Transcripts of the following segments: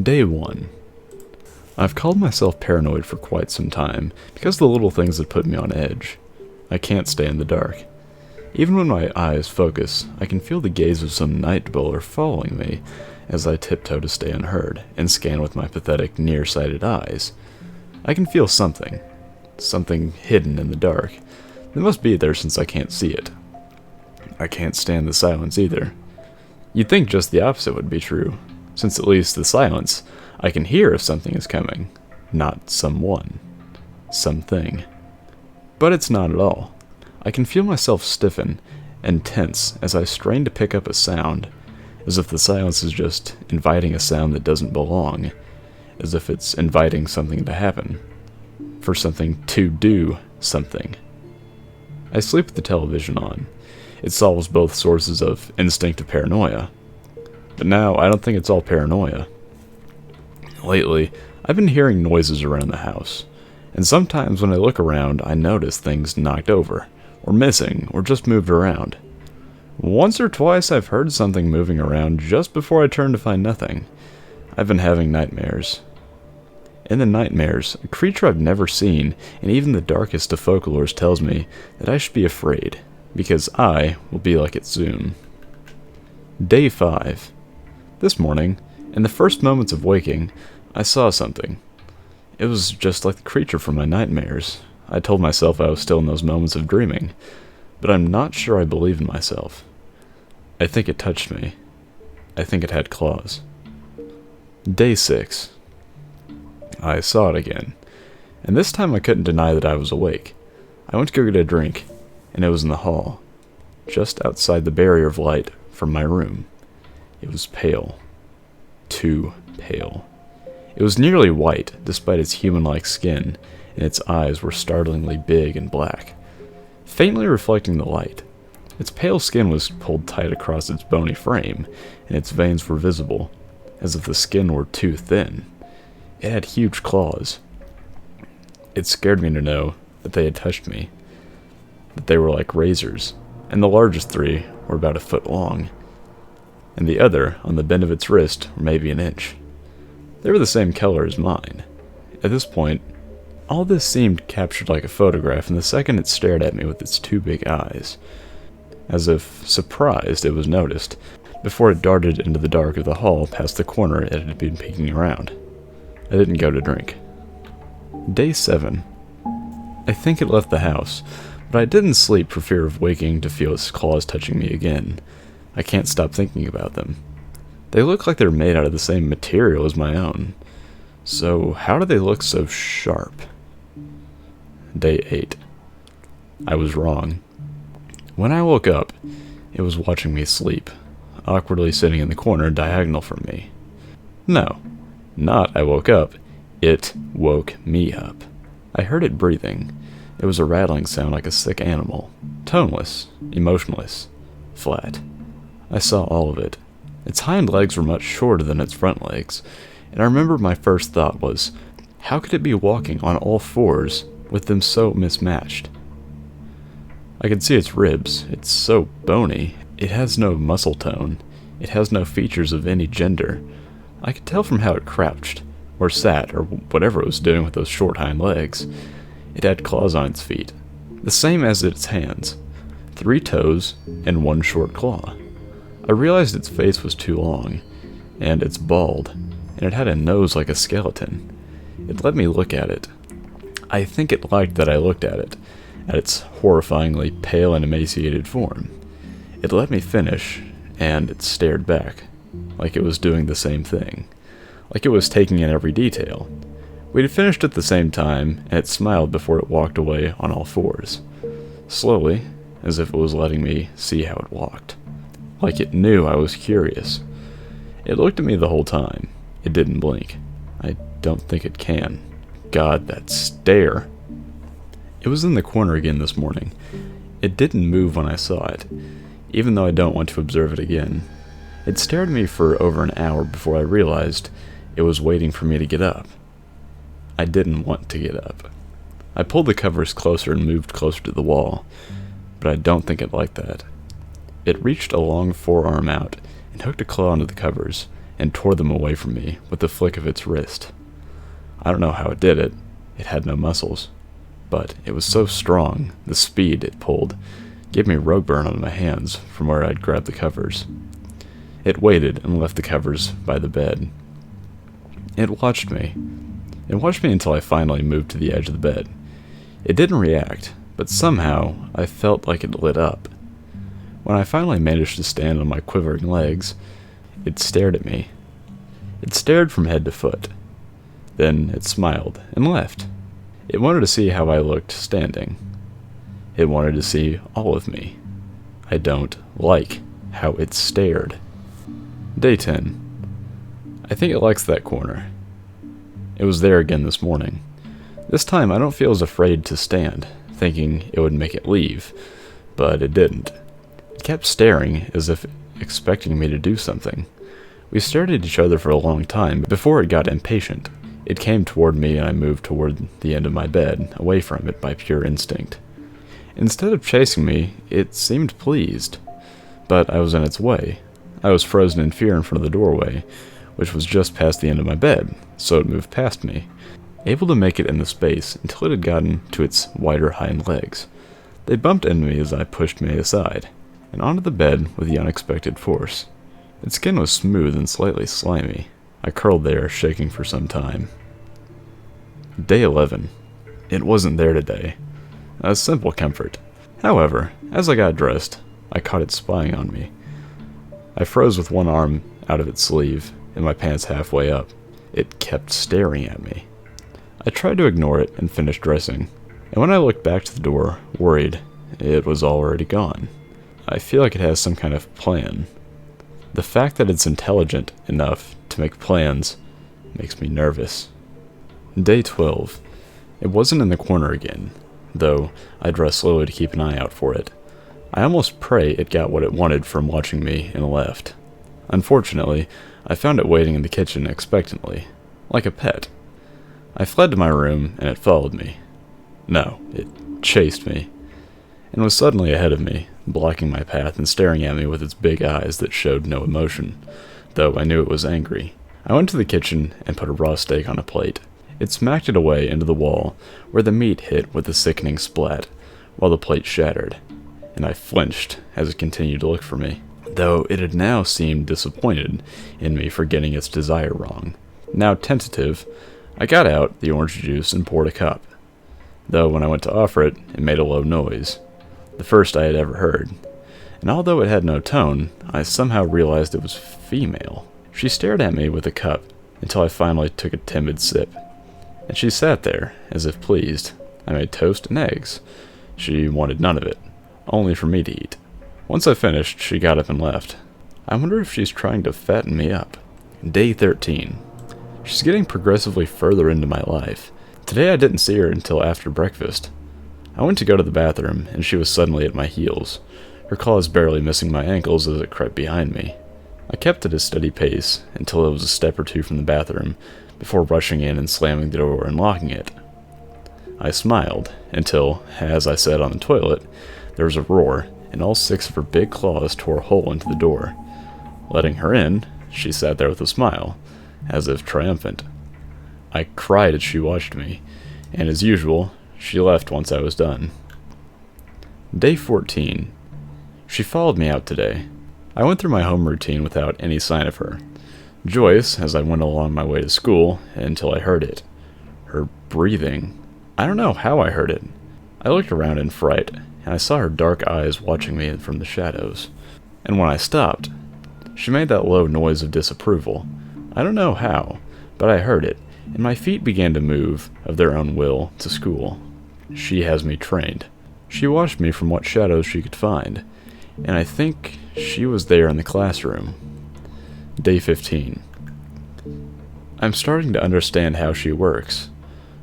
Day 1. I've called myself paranoid for quite some time, because of the little things that put me on edge. I can't stay in the dark. Even when my eyes focus, I can feel the gaze of some night dweller following me as I tiptoe to stay unheard, and scan with my pathetic, nearsighted eyes. I can feel something hidden in the dark. It must be there since I can't see it. I can't stand the silence either. You'd think just the opposite would be true, since at least the silence, I can hear if something is coming, not someone, something. But it's not at all. I can feel myself stiffen and tense as I strain to pick up a sound, as if the silence is just inviting a sound that doesn't belong, as if it's inviting something to happen, for something to do something. I sleep with the television on. It solves both sources of instinctive paranoia. But now, I don't think it's all paranoia. Lately, I've been hearing noises around the house, and sometimes when I look around, I notice things knocked over, or missing, or just moved around. Once or twice I've heard something moving around just before I turn to find nothing. I've been having nightmares. In the nightmares, a creature I've never seen, and even the darkest of folklores tells me that I should be afraid, because I will be like it soon. Day 5. This morning, in the first moments of waking, I saw something. It was just like the creature from my nightmares. I told myself I was still in those moments of dreaming, but I'm not sure I believe in myself. I think it touched me. I think it had claws. Day 6. I saw it again, and this time I couldn't deny that I was awake. I went to go get a drink, and it was in the hall, just outside the barrier of light from my room. It was pale. Too pale. It was nearly white, despite its human-like skin, and its eyes were startlingly big and black, faintly reflecting the light. Its pale skin was pulled tight across its bony frame, and its veins were visible, as if the skin were too thin. It had huge claws. It scared me to know that they had touched me, that they were like razors, and the largest 3 were about a foot long, and the other, on the bend of its wrist, were maybe an inch. They were the same color as mine. At this point, all this seemed captured like a photograph, and the second it stared at me with its 2 big eyes, as if surprised it was noticed, before it darted into the dark of the hall past the corner it had been peeking around. I didn't go to drink. Day 7. I think it left the house, but I didn't sleep for fear of waking to feel its claws touching me again. I can't stop thinking about them. They look like they're made out of the same material as my own. So how do they look so sharp? Day 8. I was wrong. When I woke up, it was watching me sleep, awkwardly sitting in the corner diagonal from me. No, not I woke up. It woke me up. I heard it breathing. It was a rattling sound like a sick animal. Toneless, emotionless, flat. I saw all of it. Its hind legs were much shorter than its front legs, and I remember my first thought was, how could it be walking on all 4s with them so mismatched? I could see its ribs. It's so bony. It has no muscle tone. It has no features of any gender. I could tell from how it crouched, or sat, or whatever it was doing with those short hind legs. It had claws on its feet, the same as its hands, 3 toes and 1 short claw. I realized its face was too long, and it's bald, and it had a nose like a skeleton. It let me look at it. I think it liked that I looked at it, at its horrifyingly pale and emaciated form. It let me finish, and it stared back, like it was doing the same thing, like it was taking in every detail. We had finished at the same time, and it smiled before it walked away on all 4s, slowly, as if it was letting me see how it walked. Like it knew I was curious. It looked at me the whole time. It didn't blink. I don't think it can. God, that stare. It was in the corner again this morning. It didn't move when I saw it, even though I don't want to observe it again. It stared at me for over an hour before I realized it was waiting for me to get up. I didn't want to get up. I pulled the covers closer and moved closer to the wall, but I don't think it liked that. It reached a long forearm out and hooked a claw into the covers, and tore them away from me with the flick of its wrist. I don't know how it did it. It had no muscles. But it was so strong, the speed it pulled gave me rogue burn on my hands from where I'd grabbed the covers. It waited and left the covers by the bed. It watched me. It watched me until I finally moved to the edge of the bed. It didn't react, but somehow I felt like it lit up. When I finally managed to stand on my quivering legs, it stared at me. It stared from head to foot. Then it smiled and left. It wanted to see how I looked standing. It wanted to see all of me. I don't like how it stared. Day 10. I think it likes that corner. It was there again this morning. This time I don't feel as afraid to stand, thinking it would make it leave, but it didn't. It kept staring as if expecting me to do something. We stared at each other for a long time before it got impatient. It came toward me and I moved toward the end of my bed, away from it by pure instinct. Instead of chasing me, it seemed pleased, but I was in its way. I was frozen in fear in front of the doorway, which was just past the end of my bed, so it moved past me, able to make it in the space until it had gotten to its wider hind legs. They bumped into me as I pushed me aside, and onto the bed with the unexpected force. Its skin was smooth and slightly slimy. I curled there, shaking for some time. Day 11. It wasn't there today. A simple comfort. However, as I got dressed, I caught it spying on me. I froze with one arm out of its sleeve and my pants halfway up. It kept staring at me. I tried to ignore it and finished dressing, and when I looked back to the door, worried, it was already gone. I feel like it has some kind of plan. The fact that it's intelligent enough to make plans makes me nervous. Day 12. It wasn't in the corner again, though I dressed slowly to keep an eye out for it. I almost pray it got what it wanted from watching me and left. Unfortunately, I found it waiting in the kitchen expectantly, like a pet. I fled to my room and it followed me. No, it chased me, and was suddenly ahead of me, blocking my path and staring at me with its big eyes that showed no emotion, though I knew it was angry. I went to the kitchen and put a raw steak on a plate. It smacked it away into the wall, where the meat hit with a sickening splat, while the plate shattered, and I flinched as it continued to look for me, though it had now seemed disappointed in me for getting its desire wrong. Now tentative, I got out the orange juice and poured a cup, though when I went to offer it, it made a low noise, the first I had ever heard, and although it had no tone, I somehow realized it was female. She stared at me with the cup until I finally took a timid sip, and she sat there as if pleased. I made toast and eggs. She wanted none of it, only for me to eat. Once I finished, she got up and left. I wonder if she's trying to fatten me up. Day 13. She's getting progressively further into my life. Today I didn't see her until after breakfast. I went to go to the bathroom, and she was suddenly at my heels, her claws barely missing my ankles as it crept behind me. I kept at a steady pace until it was a step or two from the bathroom, before rushing in and slamming the door and locking it. I smiled until, as I sat on the toilet, there was a roar, and all 6 of her big claws tore a hole into the door. Letting her in, she sat there with a smile, as if triumphant. I cried as she watched me, and as usual, she left once I was done. Day 14. She followed me out today. I went through my home routine without any sign of her. Joyous, as I went along my way to school, until I heard it. Her breathing. I don't know how I heard it. I looked around in fright, and I saw her dark eyes watching me from the shadows. And when I stopped, she made that low noise of disapproval. I don't know how, but I heard it, and my feet began to move, of their own will, to school. She has me trained. She watched me from what shadows she could find, and I think she was there in the classroom. Day 15. I'm starting to understand how she works.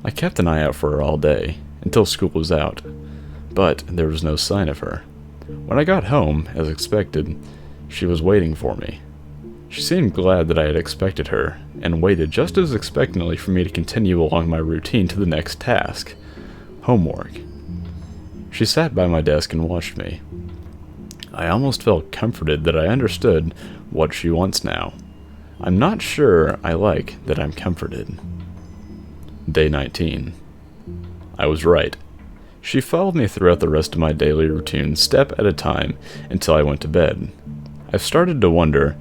I kept an eye out for her all day, until school was out, but there was no sign of her. When I got home, as expected, she was waiting for me. She seemed glad that I had expected her, and waited just as expectantly for me to continue along my routine to the next task, homework. She sat by my desk and watched me. I almost felt comforted that I understood what she wants now. I'm not sure I like that I'm comforted. Day 19. I was right. She followed me throughout the rest of my daily routine, step at a time, until I went to bed. I've started to wonder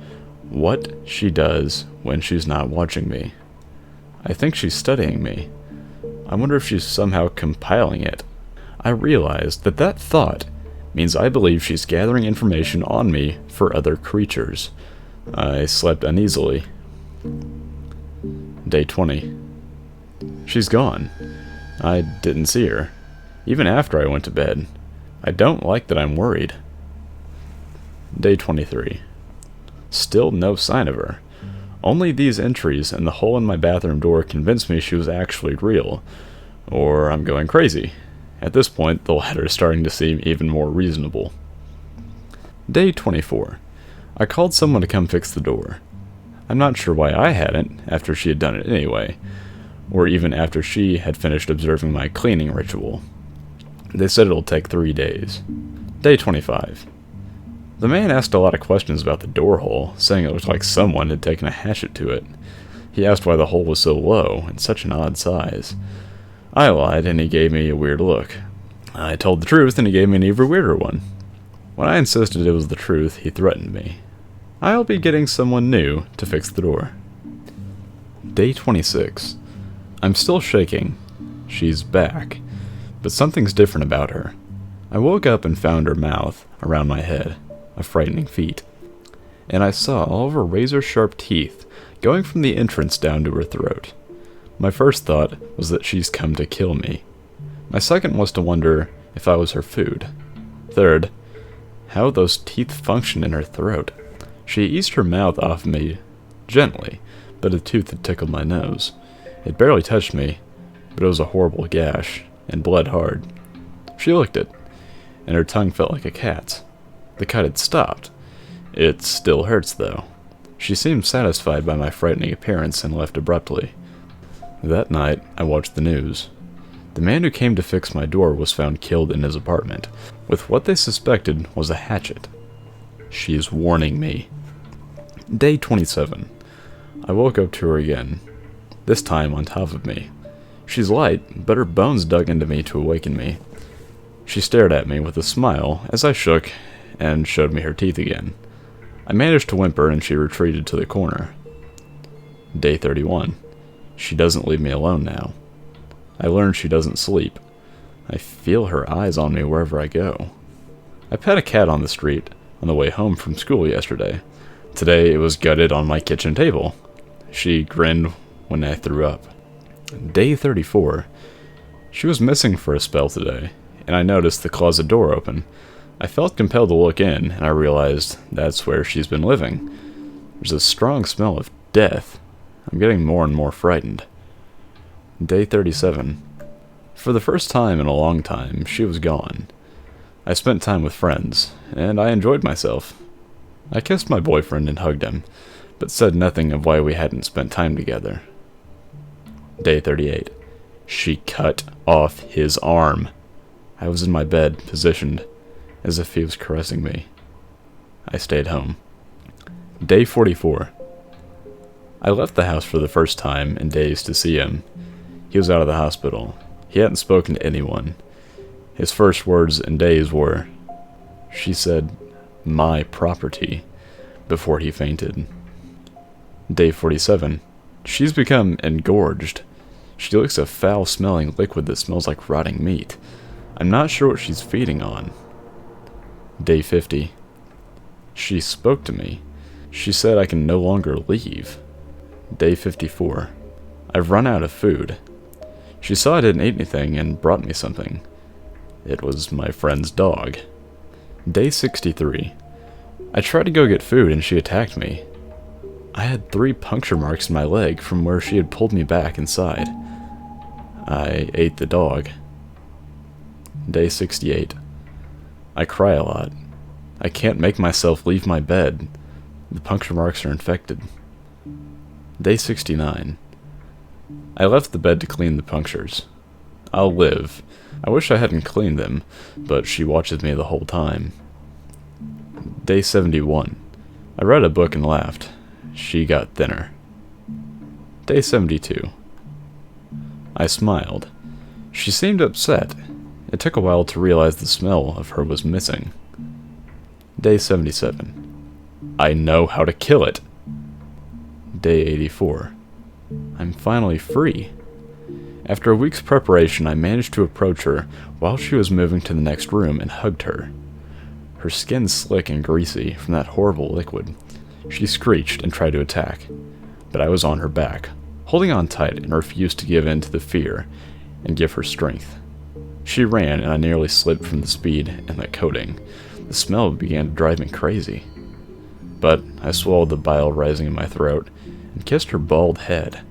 what she does when she's not watching me. I think she's studying me. I wonder if she's somehow compiling it. I realized that that thought means I believe she's gathering information on me for other creatures. I slept uneasily. Day 20. She's gone. I didn't see her, even after I went to bed. I don't like that I'm worried. Day 23. Still no sign of her. Only these entries and the hole in my bathroom door convinced me she was actually real. Or I'm going crazy. At this point, the latter is starting to seem even more reasonable. Day 24. I called someone to come fix the door. I'm not sure why I hadn't, after she had done it anyway, or even after she had finished observing my cleaning ritual. They said it'll take 3 days. Day 25. The man asked a lot of questions about the door hole, saying it looked like someone had taken a hatchet to it. He asked why the hole was so low and such an odd size. I lied, and he gave me a weird look. I told the truth, and he gave me an even weirder one. When I insisted it was the truth, he threatened me. I'll be getting someone new to fix the door. Day 26. I'm still shaking. She's back. But something's different about her. I woke up and found her mouth around my head, a frightening feat. And I saw all of her razor-sharp teeth going from the entrance down to her throat. My first thought was that she's come to kill me. My second was to wonder if I was her food. Third, how those teeth function in her throat. She eased her mouth off me gently, but a tooth had tickled my nose. It barely touched me, but it was a horrible gash, and bled hard. She licked it, and her tongue felt like a cat's. The cut had stopped. It still hurts, though. She seemed satisfied by my frightening appearance and left abruptly. That night, I watched the news. The man who came to fix my door was found killed in his apartment, with what they suspected was a hatchet. She is warning me. Day 27. I woke up to her again, this time on top of me. She's light, but her bones dug into me to awaken me. She stared at me with a smile as I shook and showed me her teeth again. I managed to whimper and she retreated to the corner. Day 31. She doesn't leave me alone now. I learned she doesn't sleep. I feel her eyes on me wherever I go. I pet a cat on the street on the way home from school yesterday. Today it was gutted on my kitchen table. She grinned when I threw up. Day 34. She was missing for a spell today, and I noticed the closet door open. I felt compelled to look in, and I realized that's where she's been living. There's a strong smell of death. I'm getting more and more frightened. Day 37. For the first time in a long time, she was gone. I spent time with friends, and I enjoyed myself. I kissed my boyfriend and hugged him, but said nothing of why we hadn't spent time together. Day 38. She cut off his arm. I was in my bed, positioned, as if he was caressing me. I stayed home. Day 44. I left the house for the first time in days to see him. He was out of the hospital. He hadn't spoken to anyone. His first words in days were, she said, my property, before he fainted. Day 47. She's become engorged. She licks a foul-smelling liquid that smells like rotting meat. I'm not sure what she's feeding on. Day 50. She spoke to me. She said I can no longer leave. Day 54. I've run out of food. She saw I didn't eat anything and brought me something. It was my friend's dog. Day 63. I tried to go get food and she attacked me. I had 3 puncture marks in my leg from where she had pulled me back inside. I ate the dog. Day 68. I cry a lot. I can't make myself leave my bed. The puncture marks are infected. Day 69. I left the bed to clean the punctures. I'll live. I wish I hadn't cleaned them, but she watches me the whole time. Day 71. I read a book and laughed. She got thinner. Day 72. I smiled. She seemed upset. It took a while to realize the smell of her was missing. Day 77. I know how to kill it. Day 84. I'm finally free. After a week's preparation, I managed to approach her while she was moving to the next room and hugged her. Her skin slick and greasy from that horrible liquid. She screeched and tried to attack, but I was on her back, holding on tight and refused to give in to the fear and give her strength. She ran and I nearly slipped from the speed and the coating. The smell began to drive me crazy. But I swallowed the bile rising in my throat and kissed her bald head,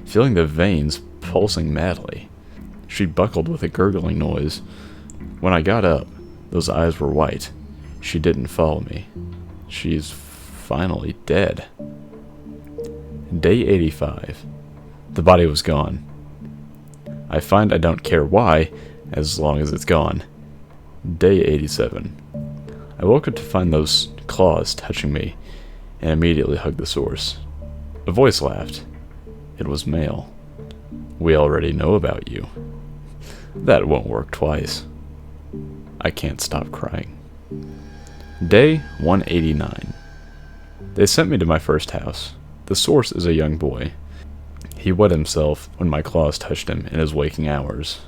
feeling the veins pulsing madly. She buckled with a gurgling noise. When I got up, those eyes were white. She didn't follow me. She's finally dead. Day 85. The body was gone. I find I don't care why, as long as it's gone. Day 87. I woke up to find those claws touching me, and immediately hugged the source. A voice laughed. It was male. We already know about you. That won't work twice. I can't stop crying. Day 189. They sent me to my first house. The source is a young boy. He wet himself when my claws touched him in his waking hours.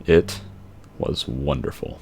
It was wonderful.